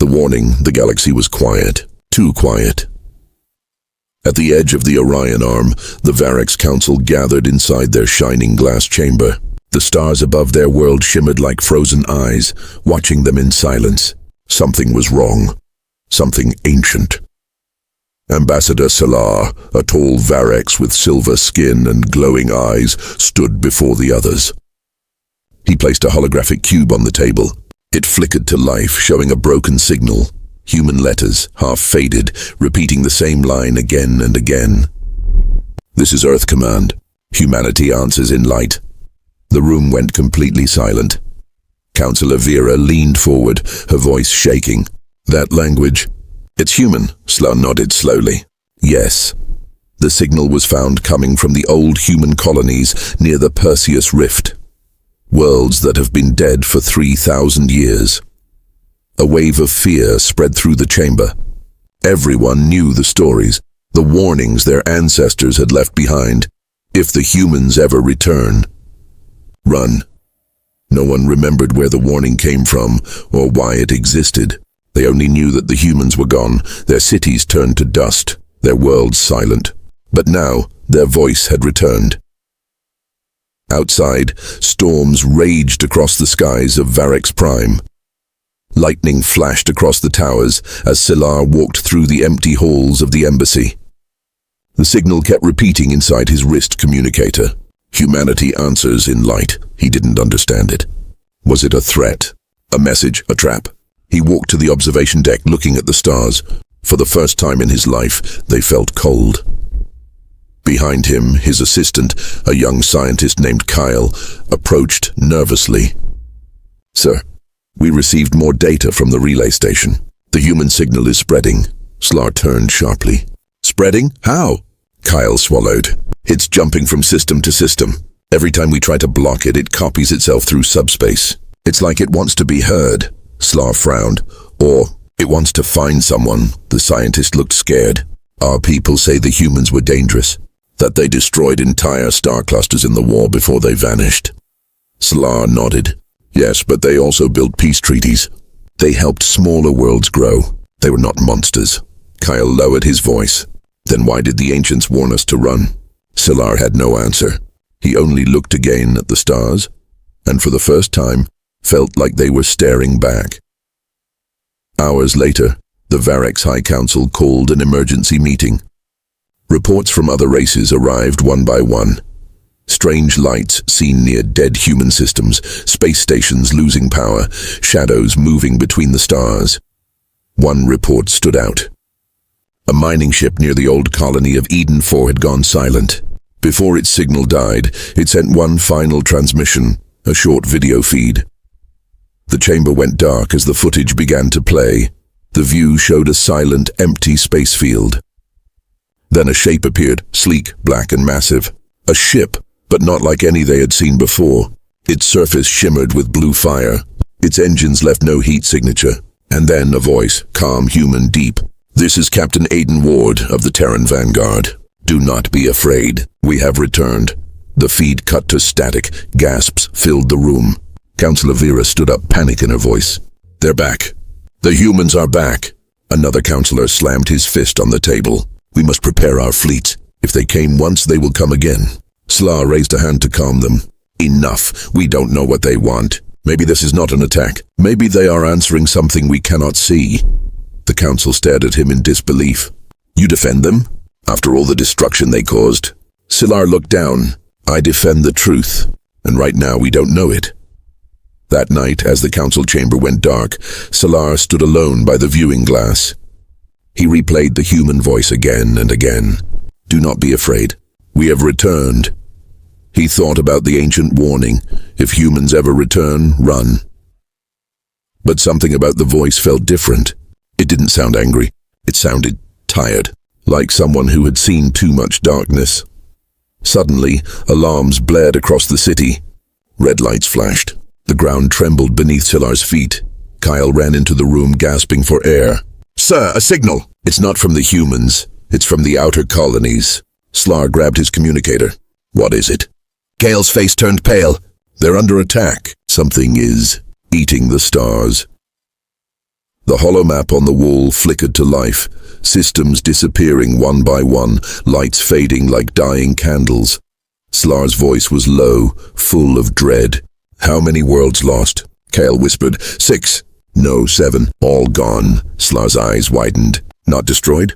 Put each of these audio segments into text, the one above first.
The warning, the galaxy was quiet. Too quiet. At the edge of the Orion Arm, the Varex Council gathered inside their shining glass chamber. The stars above their world shimmered like frozen eyes, watching them in silence. Something was wrong. Something ancient. Ambassador Salar, a tall Varex with silver skin and glowing eyes, stood before the others. He placed a holographic cube on the table. It flickered to life, showing a broken signal. Human letters, half faded, repeating the same line again and again. "This is Earth Command. Humanity answers in light." The room went completely silent. Councillor Vera leaned forward, her voice shaking. "That language? It's human," Sla nodded slowly. "Yes." The signal was found coming from the old human colonies near the Perseus Rift. Worlds that have been dead for 3,000 years. A wave of fear spread through the chamber. Everyone knew the stories, the warnings their ancestors had left behind. If the humans ever return, run. No one remembered where the warning came from or why it existed. They only knew that the humans were gone, their cities turned to dust, their worlds silent. But now, their voice had returned. Outside, storms raged across the skies of Varex Prime. Lightning flashed across the towers as Silar walked through the empty halls of the embassy. The signal kept repeating inside his wrist communicator. "Humanity answers in light." He didn't understand it. Was it a threat? A message? A trap? He walked to the observation deck, looking at the stars. For the first time in his life, they felt cold. Behind him, his assistant, a young scientist named Kyle, approached nervously. "Sir, we received more data from the relay station. The human signal is spreading." Slar turned sharply. "Spreading? How?" Kyle swallowed. "It's jumping from system to system. Every time we try to block it, it copies itself through subspace. It's like it wants to be heard." Slar frowned. "Or it wants to find someone." The scientist looked scared. "Our people say the humans were dangerous, that they destroyed entire star clusters in the war before they vanished." Slar nodded. "Yes, but they also built peace treaties. They helped smaller worlds grow. They were not monsters." Kyle lowered his voice. "Then why did the ancients warn us to run?" Silar had no answer. He only looked again at the stars, and for the first time, felt like they were staring back. Hours later, the Varex High Council called an emergency meeting. Reports from other races arrived one by one. Strange lights seen near dead human systems, space stations losing power, shadows moving between the stars. One report stood out. A mining ship near the old colony of Eden 4 had gone silent. Before its signal died, it sent one final transmission, a short video feed. The chamber went dark as the footage began to play. The view showed a silent, empty space field. Then a shape appeared, sleek, black and massive. A ship, but not like any they had seen before. Its surface shimmered with blue fire. Its engines left no heat signature. And then a voice, calm, human, deep. "This is Captain Aiden Ward of the Terran Vanguard. Do not be afraid. We have returned." The feed cut to static. Gasps filled the room. Councillor Vera stood up, panic in her voice. "They're back. The humans are back." Another councillor slammed his fist on the table. "We must prepare our fleets. If they came once, they will come again." Sla raised a hand to calm them. "Enough. We don't know what they want. Maybe this is not an attack. Maybe they are answering something we cannot see." The council stared at him in disbelief. "You defend them? After all the destruction they caused?" Silar looked down. "I defend the truth, and right now we don't know it." That night, as the council chamber went dark, Silar stood alone by the viewing glass. He replayed the human voice again and again. "Do not be afraid. We have returned." He thought about the ancient warning, if humans ever return, run. But something about the voice felt different. It didn't sound angry. It sounded tired, like someone who had seen too much darkness. Suddenly, alarms blared across the city. Red lights flashed. The ground trembled beneath Silar's feet. Kyle ran into the room, gasping for air. "Sir, a signal!" "It's not from the humans. It's from the outer colonies." Slar grabbed his communicator. "What is it?" Gale's face turned pale. "They're under attack. Something is eating the stars." The holomap on the wall flickered to life, systems disappearing one by one, lights fading like dying candles. Slar's voice was low, full of dread. "How many worlds lost?" Kale whispered. 6. "No, 7. All gone." Slar's eyes widened. "Not destroyed?"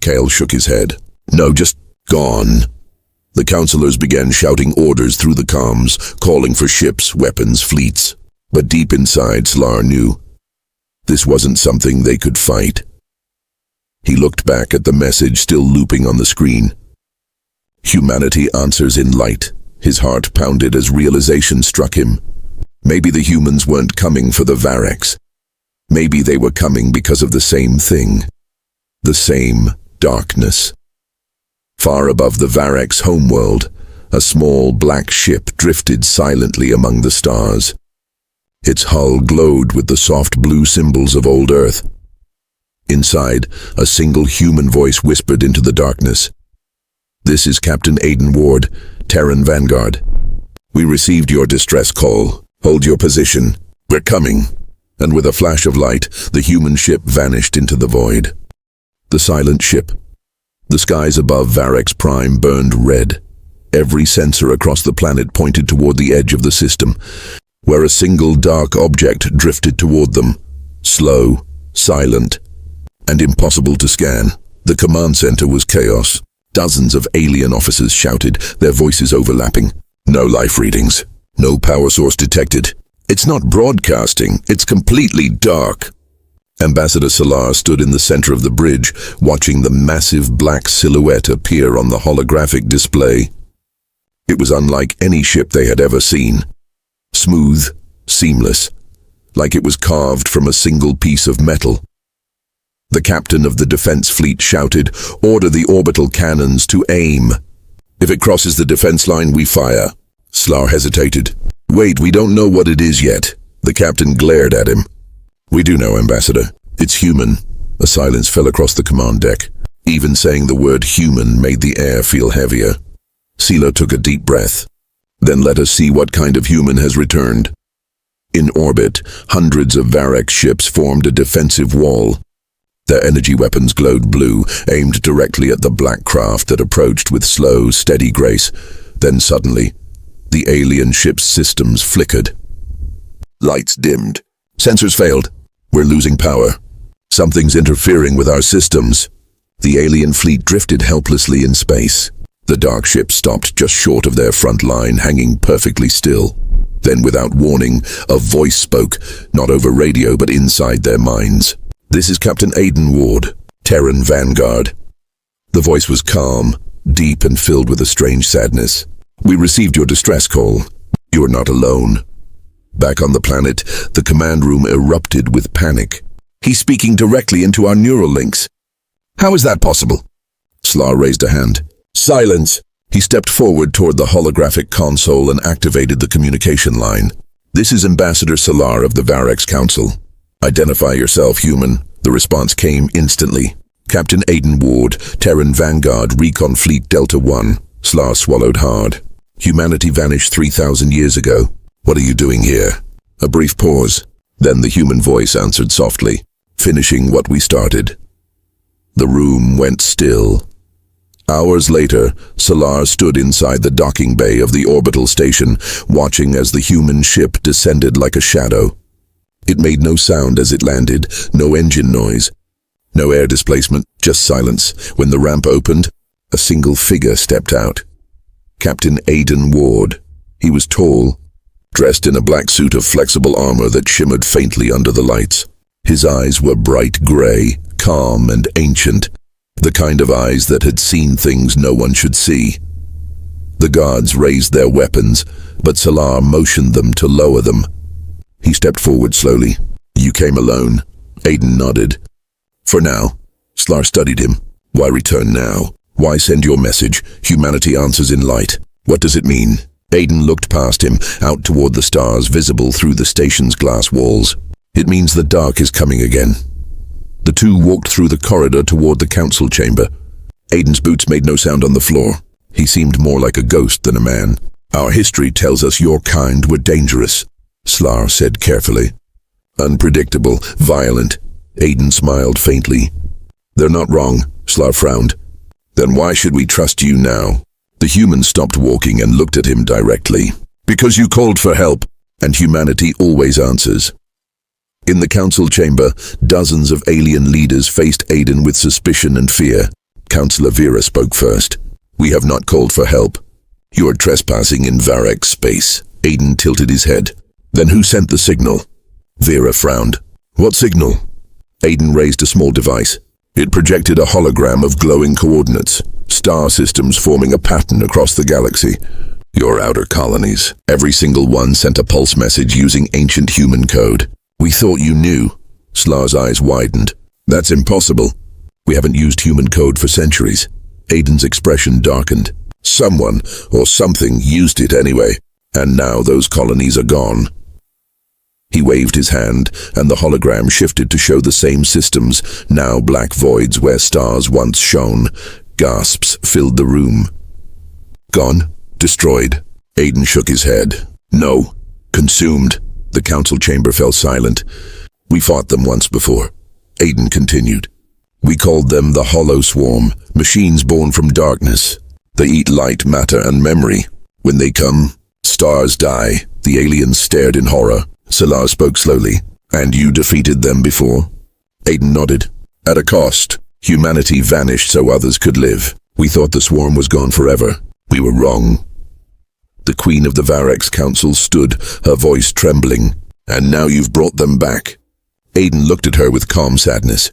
Kale shook his head. "No, just gone." The counselors began shouting orders through the comms, calling for ships, weapons, fleets. But deep inside, Slar knew this wasn't something they could fight. He looked back at the message still looping on the screen. "Humanity answers in light." His heart pounded as realization struck him. Maybe the humans weren't coming for the Varex. Maybe they were coming because of the same thing. The same darkness. Far above the Varex homeworld, a small black ship drifted silently among the stars. Its hull glowed with the soft blue symbols of old Earth. Inside, a single human voice whispered into the darkness. "This is Captain Aiden Ward, Terran Vanguard. We received your distress call. Hold your position. We're coming." And with a flash of light, the human ship vanished into the void. The silent ship. The skies above Varex Prime burned red. Every sensor across the planet pointed toward the edge of the system, where a single dark object drifted toward them. Slow, silent, and impossible to scan. The command center was chaos. Dozens of alien officers shouted, their voices overlapping. "No life readings. No power source detected. It's not broadcasting. It's completely dark." Ambassador Salar stood in the center of the bridge, watching the massive black silhouette appear on the holographic display. It was unlike any ship they had ever seen. Smooth, seamless, like it was carved from a single piece of metal. The captain of the defense fleet shouted, "Order the orbital cannons to aim. If it crosses the defense line, we fire." Slar hesitated. "Wait, we don't know what it is yet." The captain glared at him. "We do know, Ambassador. It's human." A silence fell across the command deck. Even saying the word human made the air feel heavier. Sela took a deep breath. "Then let us see what kind of human has returned." In orbit, hundreds of Varex ships formed a defensive wall. Their energy weapons glowed blue, aimed directly at the black craft that approached with slow, steady grace. Then suddenly, the alien ship's systems flickered. Lights dimmed. Sensors failed. "We're losing power. Something's interfering with our systems." The alien fleet drifted helplessly in space. The dark ship stopped just short of their front line, hanging perfectly still. Then, without warning, a voice spoke, not over radio but inside their minds. "This is Captain Aiden Ward, Terran Vanguard." The voice was calm, deep and filled with a strange sadness. "We received your distress call. You are not alone." Back on the planet, the command room erupted with panic. "He's speaking directly into our neural links. How is that possible?" Slar raised a hand. "Silence!" He stepped forward toward the holographic console and activated the communication line. "This is Ambassador Salar of the Varex Council. Identify yourself, human." The response came instantly. "Captain Aiden Ward, Terran Vanguard, Recon Fleet Delta 1. Slar swallowed hard. "Humanity vanished 3,000 years ago. What are you doing here?" A brief pause. Then the human voice answered softly, "Finishing what we started." The room went still. Hours later, Salar stood inside the docking bay of the orbital station, watching as the human ship descended like a shadow. It made no sound as it landed, no engine noise, no air displacement, just silence. When the ramp opened, a single figure stepped out. Captain Aiden Ward. He was tall, dressed in a black suit of flexible armor that shimmered faintly under the lights. His eyes were bright gray, calm and ancient, the kind of eyes that had seen things no one should see. The guards raised their weapons, but Salar motioned them to lower them. He stepped forward slowly. "You came alone?" Aiden nodded. "For now." Slar studied him. "Why return now? Why send your message? Humanity answers in light. What does it mean?" Aiden looked past him, out toward the stars visible through the station's glass walls. "It means the dark is coming again." The two walked through the corridor toward the council chamber. Aiden's boots made no sound on the floor. He seemed more like a ghost than a man. "Our history tells us your kind were dangerous," Slar said carefully. "Unpredictable, violent, Aiden smiled faintly. They're not wrong, Slar frowned. Then why should we trust you now? The human stopped walking and looked at him directly. Because you called for help, and humanity always answers. In the council chamber, dozens of alien leaders faced Aiden with suspicion and fear. Councillor Vera spoke first. We have not called for help. You are trespassing in Varek's space. Aiden tilted his head. Then who sent the signal? Vera frowned. What signal? Aiden raised a small device. It projected a hologram of glowing coordinates, star systems forming a pattern across the galaxy. Your outer colonies. Every single one sent a pulse message using ancient human code. We thought you knew. Slar's eyes widened. That's impossible. We haven't used human code for centuries. Aiden's expression darkened. Someone or something used it anyway, and now those colonies are gone. He waved his hand, and the hologram shifted to show the same systems, now black voids where stars once shone. Gasps filled the room. Gone? Destroyed? Aiden shook his head. No. Consumed. The council chamber fell silent. We fought them once before. Aiden continued. We called them the Hollow Swarm, machines born from darkness. They eat light, matter, and memory. When they come, stars die. The aliens stared in horror. Salar spoke slowly. And you defeated them before? Aiden nodded. At a cost. Humanity vanished so others could live. We thought the swarm was gone forever. We were wrong. The Queen of the Varek's Council stood, her voice trembling. And now you've brought them back. Aiden looked at her with calm sadness.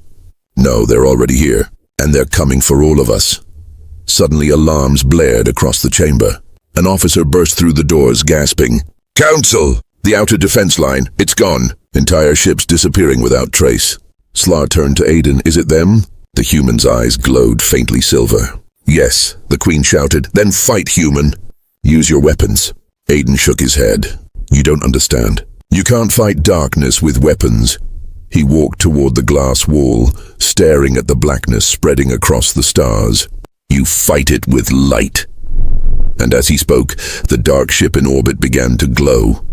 No, they're already here, and they're coming for all of us. Suddenly alarms blared across the chamber. An officer burst through the doors, gasping. Council! The outer defense line, it's gone. Entire ships disappearing without trace. Slar turned to Aiden. Is it them? The human's eyes glowed faintly silver. Yes, the Queen shouted. Then fight, human. Use your weapons. Aiden shook his head. You don't understand. You can't fight darkness with weapons. He walked toward the glass wall, staring at the blackness spreading across the stars. You fight it with light. And as he spoke, the dark ship in orbit began to glow.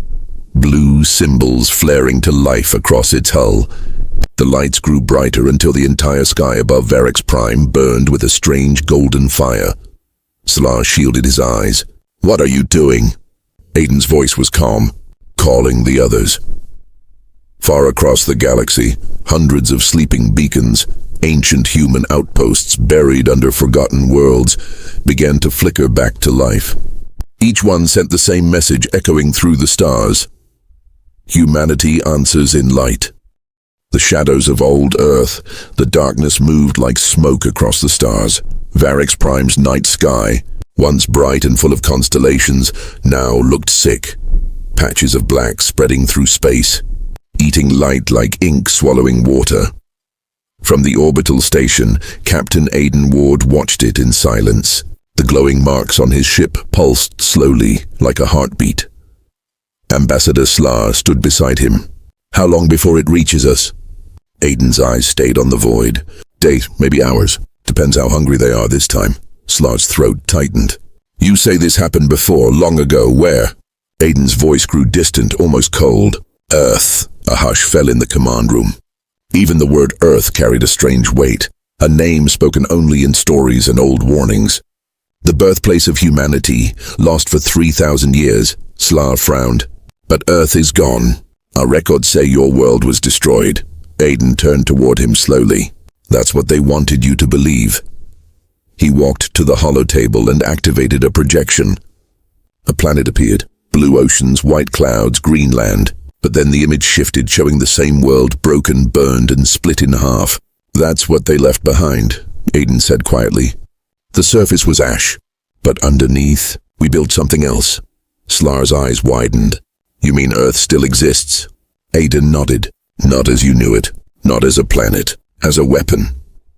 Blue symbols flaring to life across its hull. The lights grew brighter until the entire sky above Varek's Prime burned with a strange golden fire. Salar shielded his eyes. What are you doing? Aiden's voice was calm, calling the others. Far across the galaxy, hundreds of sleeping beacons, ancient human outposts buried under forgotten worlds, began to flicker back to life. Each one sent the same message echoing through the stars. Humanity answers in light. The shadows of old Earth, the darkness moved like smoke across the stars. Varek's Prime's night sky, once bright and full of constellations, now looked sick. Patches of black spreading through space, eating light like ink swallowing water. From the orbital station, Captain Aiden Ward watched it in silence. The glowing marks on his ship pulsed slowly, like a heartbeat. Ambassador Slar stood beside him. How long before it reaches us? Aiden's eyes stayed on the void. Days, maybe hours. Depends how hungry they are this time. Slar's throat tightened. You say this happened before, long ago, where? Aiden's voice grew distant, almost cold. Earth. A hush fell in the command room. Even the word Earth carried a strange weight, a name spoken only in stories and old warnings. The birthplace of humanity, lost for 3,000 years, Slar frowned. But Earth is gone. Our records say your world was destroyed. Aiden turned toward him slowly. That's what they wanted you to believe. He walked to the holotable and activated a projection. A planet appeared. Blue oceans, white clouds, green land. But then the image shifted, showing the same world broken, burned, and split in half. That's what they left behind, Aiden said quietly. The surface was ash, but underneath, we built something else. Slar's eyes widened. You mean Earth still exists? Aiden nodded. Not as you knew it, not as a planet, as a weapon.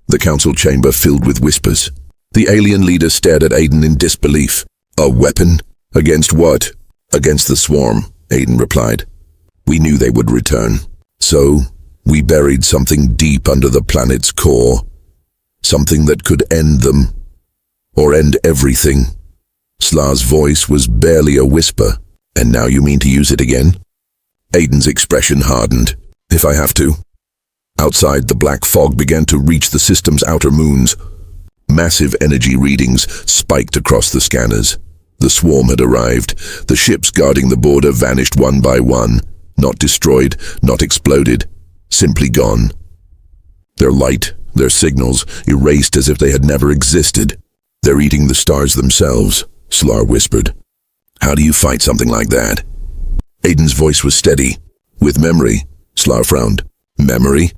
The council chamber filled with whispers. The alien leader stared at Aiden in disbelief. A weapon? Against what? Against the swarm, Aiden replied. We knew they would return. So, we buried something deep under the planet's core. Something that could end them. Or end everything. Slar's voice was barely a whisper. And now you mean to use it again? Aiden's expression hardened. If I have to. Outside, the black fog began to reach the system's outer moons. Massive energy readings spiked across the scanners. The swarm had arrived. The ships guarding the border vanished one by one. Not destroyed, not exploded, simply gone. Their light, their signals, erased as if they had never existed. "They're eating the stars themselves," Slar whispered. "How do you fight something like that?" Aiden's voice was steady. "With memory," Slar frowned. "Memory?"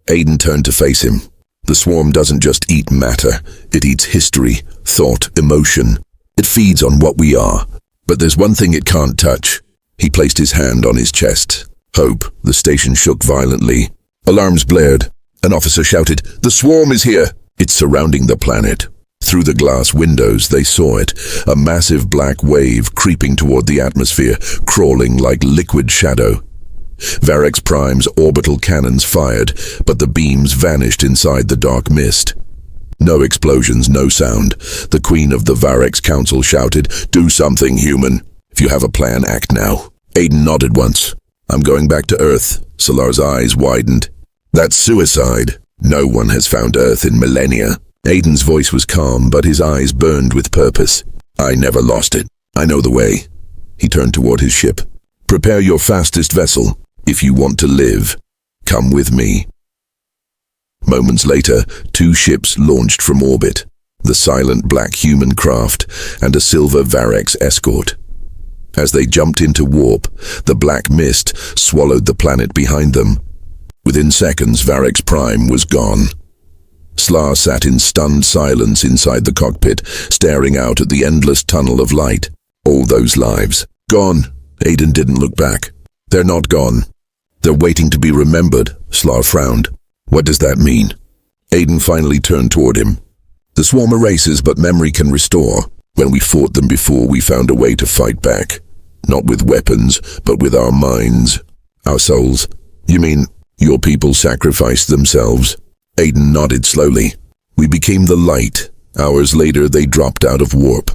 Aiden turned to face him. "The swarm doesn't just eat matter. It eats history, thought, emotion. It feeds on what we are. But there's one thing it can't touch." He placed his hand on his chest. Hope. The station shook violently. Alarms blared. An officer shouted, "The swarm is here!" It's surrounding the planet. Through the glass windows, they saw it, a massive black wave creeping toward the atmosphere, crawling like liquid shadow. Varex Prime's orbital cannons fired, but the beams vanished inside the dark mist. No explosions, no sound. The Queen of the Varex Council shouted, "Do something, human. If you have a plan, act now." Aiden nodded once. "I'm going back to Earth." Solar's eyes widened. "That's suicide. No one has found Earth in millennia." Aiden's voice was calm, but his eyes burned with purpose. "I never lost it. I know the way." He turned toward his ship. "Prepare your fastest vessel. If you want to live, come with me." Moments later, 2 ships launched from orbit, the silent black human craft and a silver Varex escort. As they jumped into warp, the black mist swallowed the planet behind them. Within seconds, Varex Prime was gone. Slar sat in stunned silence inside the cockpit, staring out at the endless tunnel of light. All those lives. Gone. Aiden didn't look back. "They're not gone. They're waiting to be remembered." Slar frowned. "What does that mean?" Aiden finally turned toward him. "The swarm erases, but memory can restore. When we fought them before, we found a way to fight back. Not with weapons, but with our minds. Our souls." "You mean your people sacrificed themselves?" Aiden nodded slowly. "We became the light. Hours later, they dropped out of warp.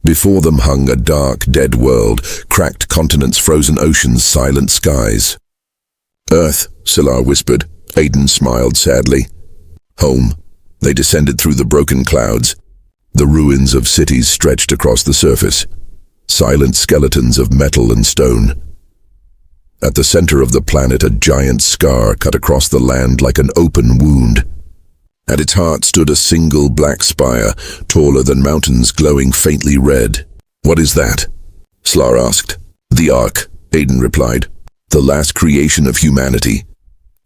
Before them hung a dark, dead world, cracked continents, frozen oceans, silent skies." "Earth," Slar whispered. Aiden smiled sadly. "Home." They descended through the broken clouds. The ruins of cities stretched across the surface. Silent skeletons of metal and stone. At the center of the planet, a giant scar cut across the land like an open wound. At its heart stood a single black spire, taller than mountains, glowing faintly red. "What is that?" Slar asked. "The Ark," Aiden replied. "The last creation of humanity."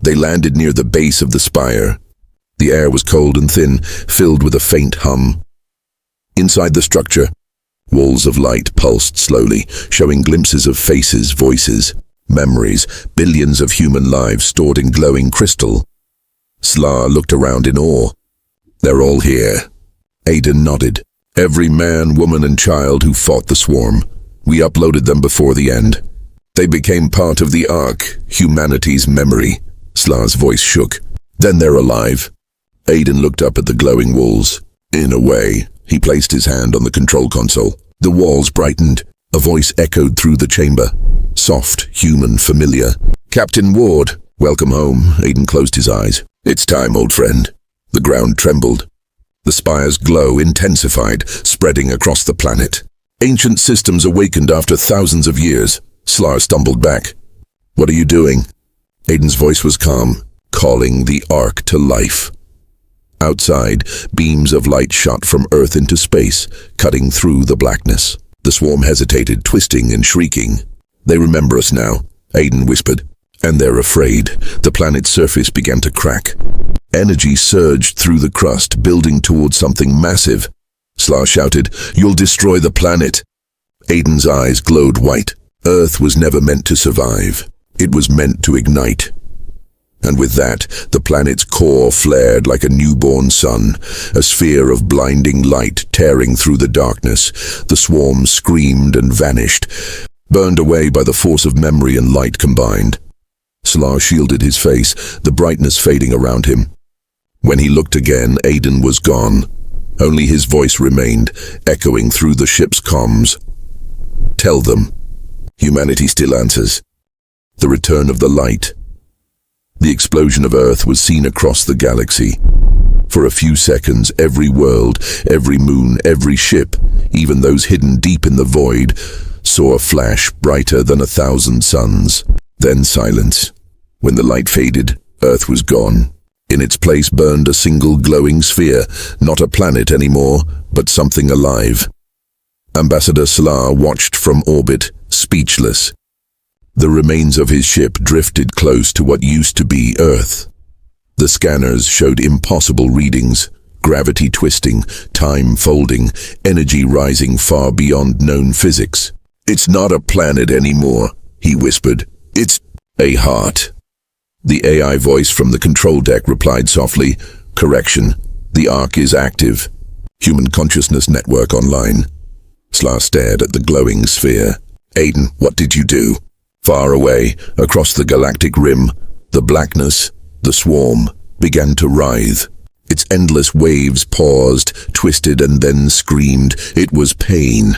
They landed near the base of the spire. The air was cold and thin, filled with a faint hum. Inside the structure, walls of light pulsed slowly, showing glimpses of faces, voices, memories, billions of human lives stored in glowing crystal. Slar looked around in awe. "They're all here." Aiden nodded. "Every man, woman, and child who fought the swarm. We uploaded them before the end. They became part of the Ark, humanity's memory." Slar's voice shook. "Then they're alive." Aiden looked up at the glowing walls. "In a way." He placed his hand on the control console. The walls brightened. A voice echoed through the chamber. Soft, human, familiar. "Captain Ward, welcome home." Aiden closed his eyes. "It's time, old friend." The ground trembled. The spire's glow intensified, spreading across the planet. Ancient systems awakened after thousands of years. Slar stumbled back. "What are you doing?" Aiden's voice was calm, calling the Ark to life. Outside, beams of light shot from Earth into space, cutting through the blackness. The swarm hesitated, twisting and shrieking. "They remember us now," Aiden whispered. "And they're afraid." The planet's surface began to crack. Energy surged through the crust, building towards something massive. Slar shouted, "You'll destroy the planet." Aiden's eyes glowed white. Earth was never meant to survive. It was meant to ignite. And with that, the planet's core flared like a newborn sun, a sphere of blinding light tearing through the darkness. The swarm screamed and vanished, burned away by the force of memory and light combined. Slar shielded his face, the brightness fading around him. When he looked again, Aiden was gone. Only his voice remained, echoing through the ship's comms. "Tell them. Humanity still answers. The return of the light." The explosion of Earth was seen across the galaxy. For a few seconds, every world, every moon, every ship, even those hidden deep in the void, saw a flash brighter than 1,000 suns. Then silence. When the light faded, Earth was gone. In its place burned a single glowing sphere, not a planet anymore, but something alive. Ambassador Salar watched from orbit, speechless. The remains of his ship drifted close to what used to be Earth. The scanners showed impossible readings, gravity twisting, time folding, energy rising far beyond known physics. "It's not a planet anymore," he whispered. "It's a heart." The AI voice from the control deck replied softly, "Correction, the Ark is active. Human consciousness network online." Slar stared at the glowing sphere. "Aiden, what did you do?" Far away, across the galactic rim, the blackness, the swarm, began to writhe. Its endless waves paused, twisted, and then screamed. It was pain.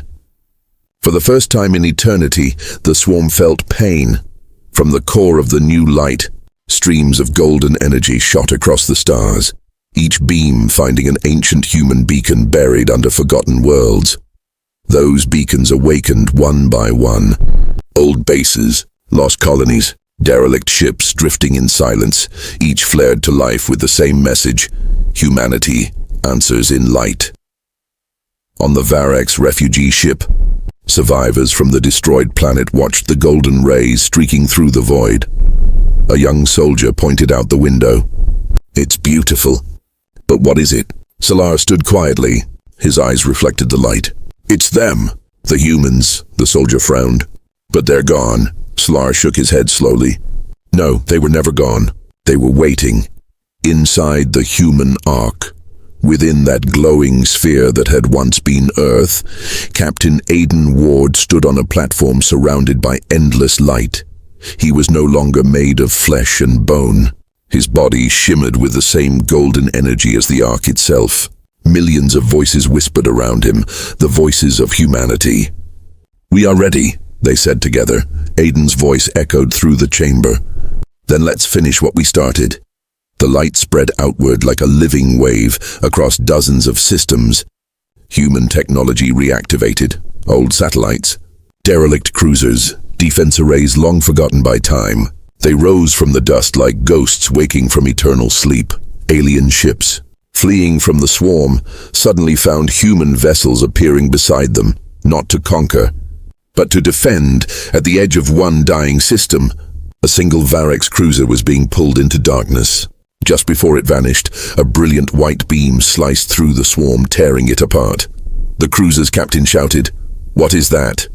For the first time in eternity, the swarm felt pain. From the core of the new light, streams of golden energy shot across the stars, each beam finding an ancient human beacon buried under forgotten worlds. Those beacons awakened one by one. Old bases, lost colonies, derelict ships drifting in silence, each flared to life with the same message: humanity answers in light. On the Varex refugee ship, survivors from the destroyed planet watched the golden rays streaking through the void. A young soldier pointed out the window. "It's beautiful. But what is it?" Salar stood quietly. His eyes reflected the light. "It's them, the humans," the soldier frowned. "But they're gone." Salar shook his head slowly. "No, they were never gone. They were waiting. Inside the human ark. Within that glowing sphere that had once been Earth, Captain Aiden Ward stood on a platform surrounded by endless light. He was no longer made of flesh and bone. His body shimmered with the same golden energy as the ark itself. Millions of voices whispered around him, the voices of humanity. "We are ready," they said together. Aiden's voice echoed through the chamber. "Then let's finish what we started." The light spread outward like a living wave across dozens of systems. Human technology reactivated, old satellites, derelict cruisers, defense arrays long forgotten by time. They rose from the dust like ghosts waking from eternal sleep. Alien ships, fleeing from the swarm, suddenly found human vessels appearing beside them, not to conquer, but to defend. At the edge of one dying system, a single Varex cruiser was being pulled into darkness. Just before it vanished, a brilliant white beam sliced through the swarm, tearing it apart. The cruiser's captain shouted, "What is that?"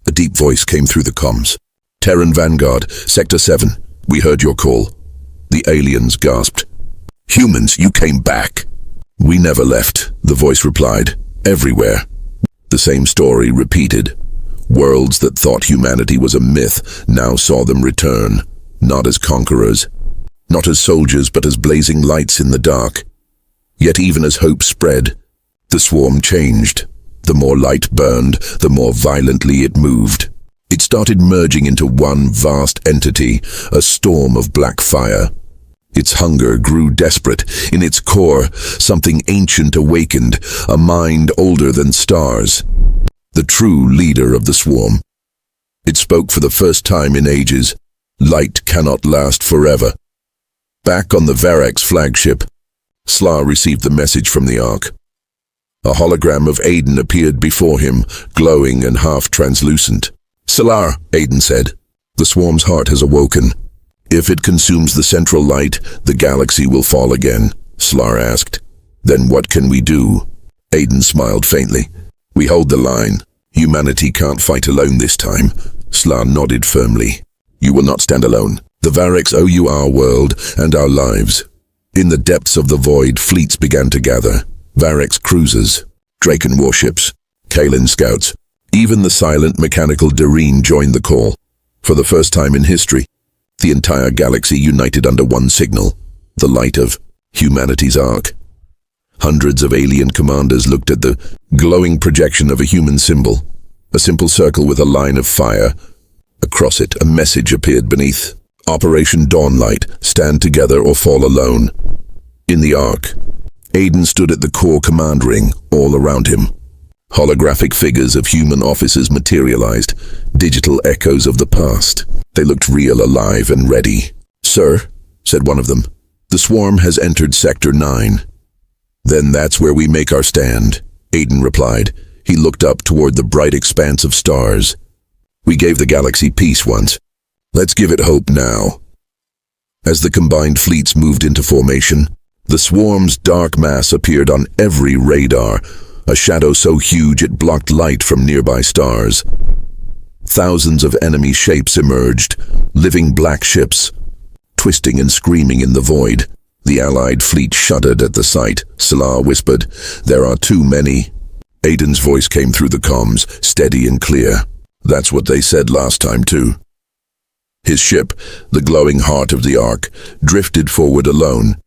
A deep voice came through the comms. "Terran Vanguard, Sector 7, we heard your call." The aliens gasped. "Humans, you came back." "We never left," the voice replied. "Everywhere." The same story repeated. Worlds that thought humanity was a myth now saw them return, not as conquerors, not as soldiers, but as blazing lights in the dark. Yet even as hope spread, the swarm changed. The more light burned, the more violently it moved. It started merging into one vast entity, a storm of black fire. Its hunger grew desperate. In its core, something ancient awakened, a mind older than stars. The true leader of the swarm. It spoke for the first time in ages. Light cannot last forever. Back on the Varex flagship, Slar received the message from the Ark. A hologram of Aiden appeared before him, glowing and half-translucent. "Salar," Aiden said, "the swarm's heart has awoken. If it consumes the central light, the galaxy will fall again," Slar asked. "Then what can we do?" Aiden smiled faintly. "We hold the line. Humanity can't fight alone this time." Slar nodded firmly. "You will not stand alone. The Varex owe you our world and our lives." In the depths of the void, fleets began to gather. Varex cruisers, Draken warships, Kalen scouts. Even the silent mechanical Dareen joined the call. For the first time in history, the entire galaxy united under one signal, the light of humanity's ark. Hundreds of alien commanders looked at the glowing projection of a human symbol, a simple circle with a line of fire. Across it, a message appeared beneath. Operation Dawnlight, stand together or fall alone. In the Ark, Aiden stood at the core command ring, all around him. Holographic figures of human officers materialized, digital echoes of the past. They looked real, alive, and ready. "Sir," said one of them, "the swarm has entered Sector 9. "Then that's where we make our stand," Aiden replied. He looked up toward the bright expanse of stars. "We gave the galaxy peace once. Let's give it hope now." As the combined fleets moved into formation, the swarm's dark mass appeared on every radar, a shadow so huge it blocked light from nearby stars. Thousands of enemy shapes emerged, living black ships, twisting and screaming in the void. The Allied fleet shuddered at the sight. Salah whispered, "There are too many." Aiden's voice came through the comms, steady and clear. "That's what they said last time too." His ship, the glowing heart of the Ark, drifted forward alone,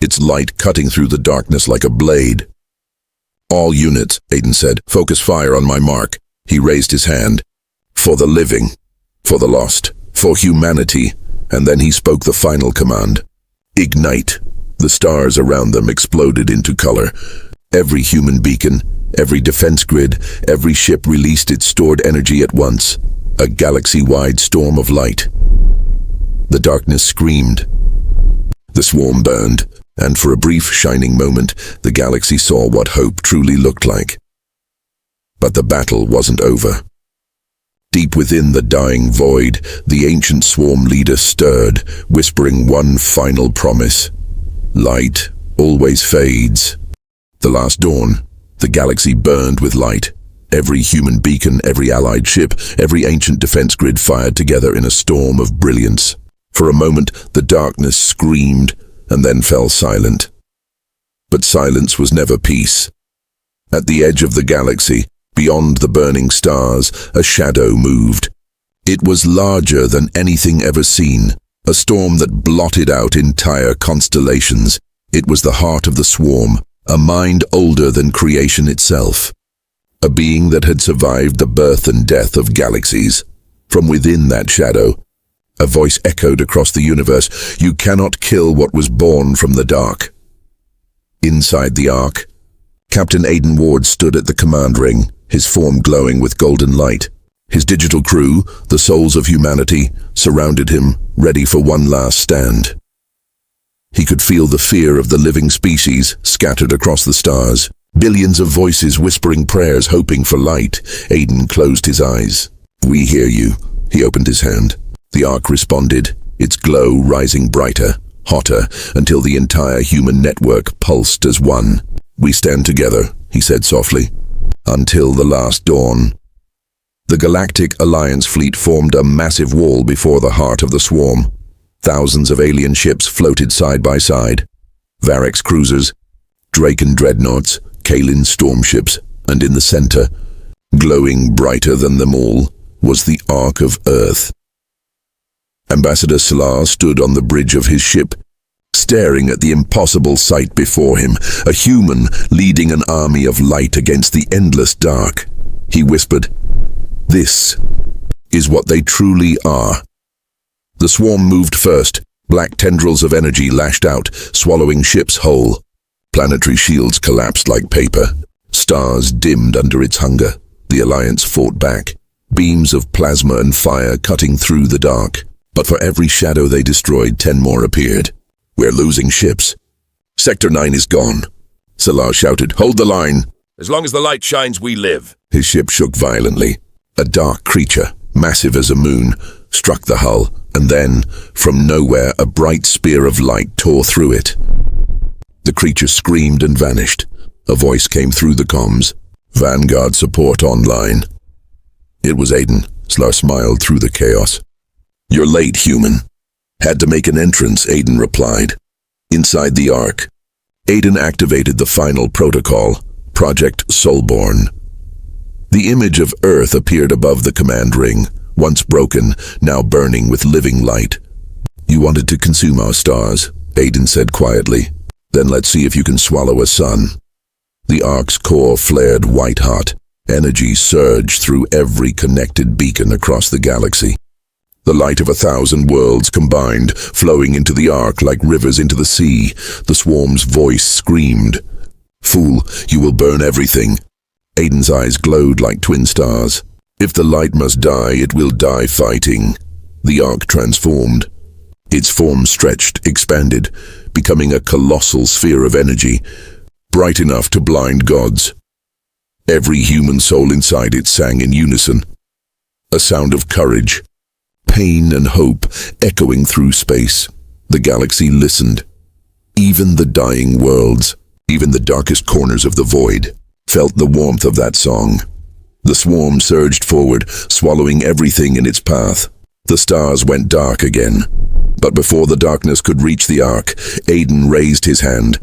its light cutting through the darkness like a blade. "All units," Aiden said, "focus fire on my mark." He raised his hand. "For the living, for the lost, for humanity," and then he spoke the final command. "Ignite." The stars around them exploded into color. Every human beacon, every defense grid, every ship released its stored energy at once. A galaxy-wide storm of light. The darkness screamed. The swarm burned, and for a brief, shining moment, the galaxy saw what hope truly looked like. But the battle wasn't over. Deep within the dying void, the ancient swarm leader stirred, whispering one final promise. Light always fades. The last dawn, the galaxy burned with light. Every human beacon, every allied ship, every ancient defense grid fired together in a storm of brilliance. For a moment, the darkness screamed and then fell silent. But silence was never peace. At the edge of the galaxy, beyond the burning stars, a shadow moved. It was larger than anything ever seen, a storm that blotted out entire constellations. It was the heart of the swarm, a mind older than creation itself. A being that had survived the birth and death of galaxies. From within that shadow, a voice echoed across the universe, "You cannot kill what was born from the dark." Inside the Ark, Captain Aiden Ward stood at the command ring, his form glowing with golden light. His digital crew, the souls of humanity, surrounded him, ready for one last stand. He could feel the fear of the living species scattered across the stars. Billions of voices whispering prayers, hoping for light. Aiden closed his eyes. "We hear you." He opened his hand. The Ark responded, its glow rising brighter, hotter, until the entire human network pulsed as one. "We stand together," he said softly, "until the last dawn." The Galactic Alliance fleet formed a massive wall before the heart of the swarm. Thousands of alien ships floated side by side. Varex cruisers, Draken dreadnoughts, Kalin stormships, and in the center, glowing brighter than them all, was the Ark of Earth. Ambassador Salah stood on the bridge of his ship, staring at the impossible sight before him, a human leading an army of light against the endless dark. He whispered, "This is what they truly are." The swarm moved first. Black tendrils of energy lashed out, swallowing ships whole. Planetary shields collapsed like paper. Stars dimmed under its hunger. The Alliance fought back, beams of plasma and fire cutting through the dark. But for every shadow they destroyed, 10 more appeared. "We're losing ships." "Sector 9 is gone," Salah shouted. "Hold the line." "As long as the light shines, we live." His ship shook violently. A dark creature, massive as a moon, struck the hull, and then, from nowhere, a bright spear of light tore through it. The creature screamed and vanished. A voice came through the comms. "Vanguard support online." It was Aiden. Salah smiled through the chaos. "You're late, human." "Had to make an entrance," Aiden replied. Inside the Ark, Aiden activated the final protocol, Project Soulborn. The image of Earth appeared above the command ring, once broken, now burning with living light. "You wanted to consume our stars," Aiden said quietly. "Then let's see if you can swallow a sun." The Ark's core flared white-hot. Energy surged through every connected beacon across the galaxy. The light of 1,000 worlds combined, flowing into the ark like rivers into the sea. The swarm's voice screamed, "Fool, you will burn everything." Aiden's eyes glowed like twin stars. If the light must die, it will die fighting. The ark transformed. Its form stretched, expanded, becoming a colossal sphere of energy, bright enough to blind gods. Every human soul inside it sang in unison. A sound of courage, pain and hope echoing through space. The galaxy listened. Even the dying worlds, even the darkest corners of the void, felt the warmth of that song. The swarm surged forward, swallowing everything in its path. The stars went dark again. But before the darkness could reach the ark, Aiden raised his hand,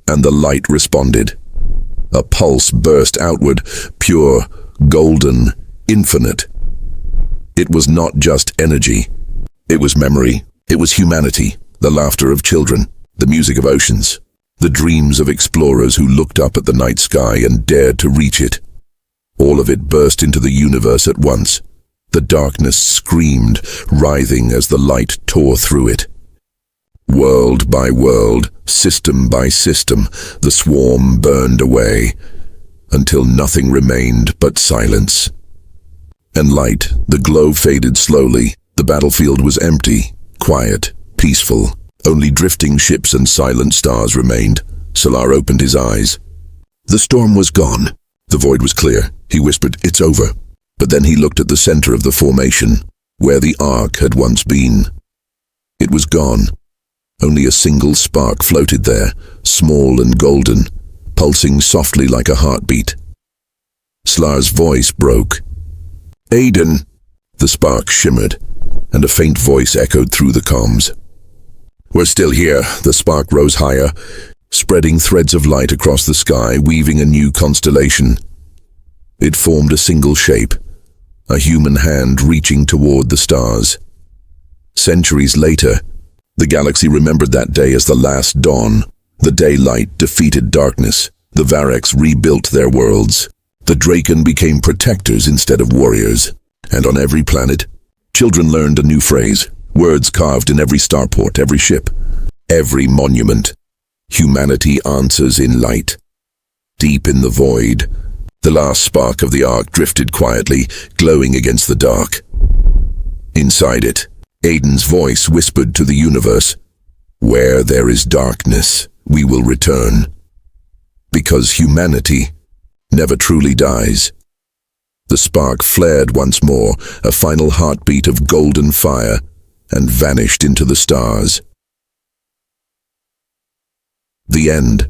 and the light responded. A pulse burst outward, pure, golden, infinite. It was not just energy. It was memory. It was humanity, the laughter of children, the music of oceans, the dreams of explorers who looked up at the night sky and dared to reach it. All of it burst into the universe at once. The darkness screamed, writhing as the light tore through it. World by world, system by system, the swarm burned away, until nothing remained but silence. And light, the glow faded slowly. The battlefield was empty, quiet, peaceful. Only drifting ships and silent stars remained. Solar opened his eyes. The storm was gone. The void was clear. He whispered, "It's over." But then he looked at the center of the formation, where the ark had once been. It was gone. Only a single spark floated there, small and golden, pulsing softly like a heartbeat. Slar's voice broke. "Aiden!" The spark shimmered, and a faint voice echoed through the comms. "We're still here." The spark rose higher, spreading threads of light across the sky, weaving a new constellation. It formed a single shape, a human hand reaching toward the stars. Centuries later, the galaxy remembered that day as the last dawn. The daylight defeated darkness. The Varex rebuilt their worlds. The Draken became protectors instead of warriors. And on every planet, children learned a new phrase, words carved in every starport, every ship, every monument. Humanity answers in light. Deep in the void, the last spark of the ark drifted quietly, glowing against the dark. Inside it, Aiden's voice whispered to the universe, "Where there is darkness, we will return." Because humanity never truly dies. The spark flared once more, a final heartbeat of golden fire, and vanished into the stars. The end.